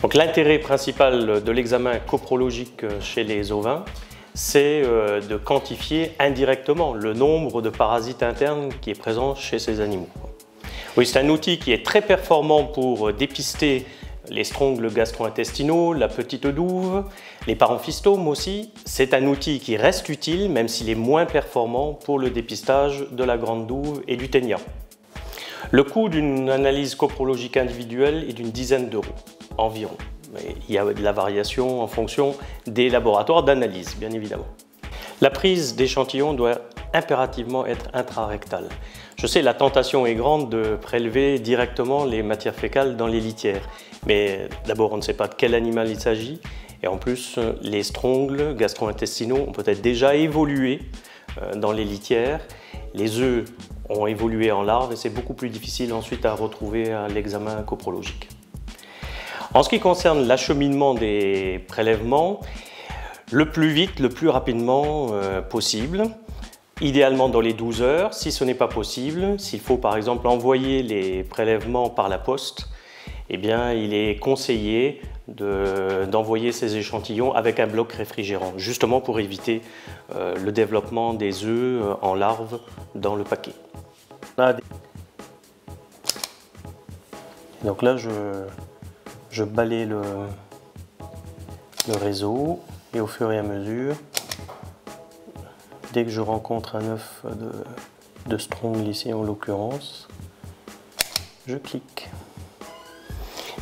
Donc l'intérêt principal de l'examen coprologique chez les ovins, c'est de quantifier indirectement le nombre de parasites internes qui est présent chez ces animaux. Oui, c'est un outil qui est très performant pour dépister les strongles gastro-intestinaux, la petite douve, les parophystomes aussi. C'est un outil qui reste utile, même s'il est moins performant pour le dépistage de la grande douve et du ténia. Le coût d'une analyse coprologique individuelle est d'une dizaine d'euros environ. Il y a de la variation en fonction des laboratoires d'analyse, bien évidemment. La prise d'échantillons doit impérativement être intrarectale. Je sais, la tentation est grande de prélever directement les matières fécales dans les litières. Mais d'abord, on ne sait pas de quel animal il s'agit. Et en plus, les strongles gastro-intestinaux ont peut-être déjà évolué dans les litières. Les œufs ont évolué en larves et c'est beaucoup plus difficile ensuite à retrouver à l'examen coprologique. En ce qui concerne l'acheminement des prélèvements, le plus vite, le plus rapidement possible, idéalement dans les 12 heures. Si ce n'est pas possible, s'il faut par exemple envoyer les prélèvements par la poste, eh bien, il est conseillé d'envoyer ces échantillons avec un bloc réfrigérant, justement pour éviter le développement des œufs en larves dans le paquet. Donc là, je balaye le réseau et au fur et à mesure, dès que je rencontre un œuf de strongle ici en l'occurrence, je clique.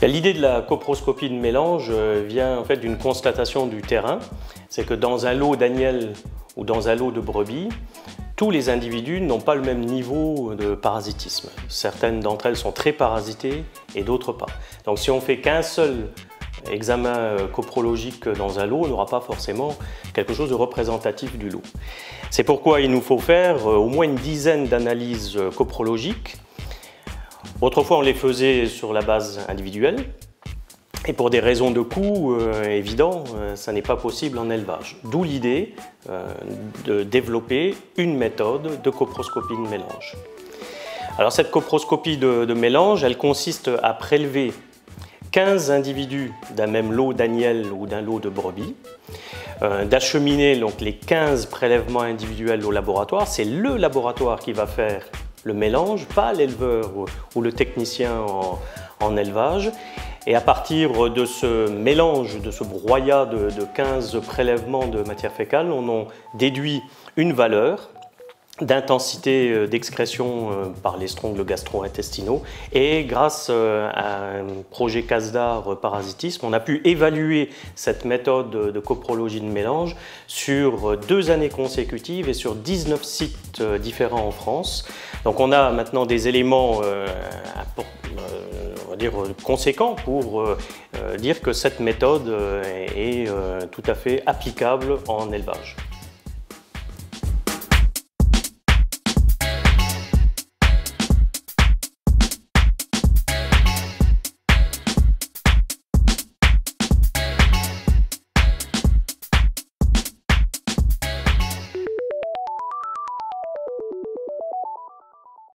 L'idée de la coproscopie de mélange vient en fait d'une constatation du terrain, c'est que dans un lot d'agnelles ou dans un lot de brebis, tous les individus n'ont pas le même niveau de parasitisme. Certaines d'entre elles sont très parasitées et d'autres pas. Donc si on fait qu'un seul examen coprologique dans un lot, on n'aura pas forcément quelque chose de représentatif du lot. C'est pourquoi il nous faut faire au moins une dizaine d'analyses coprologiques. Autrefois, on les faisait sur la base individuelle. Et pour des raisons de coût évidents, ça n'est pas possible en élevage. D'où l'idée de développer une méthode de coproscopie de mélange. Alors cette coproscopie de mélange, elle consiste à prélever 15 individus d'un même lot d'agnelles ou d'un lot de brebis, d'acheminer donc les 15 prélèvements individuels au laboratoire. C'est le laboratoire qui va faire le mélange, pas l'éleveur ou le technicien en élevage. Et à partir de ce mélange, de ce broyat de 15 prélèvements de matière fécale, on en déduit une valeur d'intensité d'excrétion par les strongles gastro-intestinaux. Et grâce à un projet CASDAR parasitisme, on a pu évaluer cette méthode de coprologie de mélange sur 2 années consécutives et sur 19 sites différents en France. Donc on a maintenant des éléments on va dire conséquents pour dire que cette méthode est tout à fait applicable en élevage.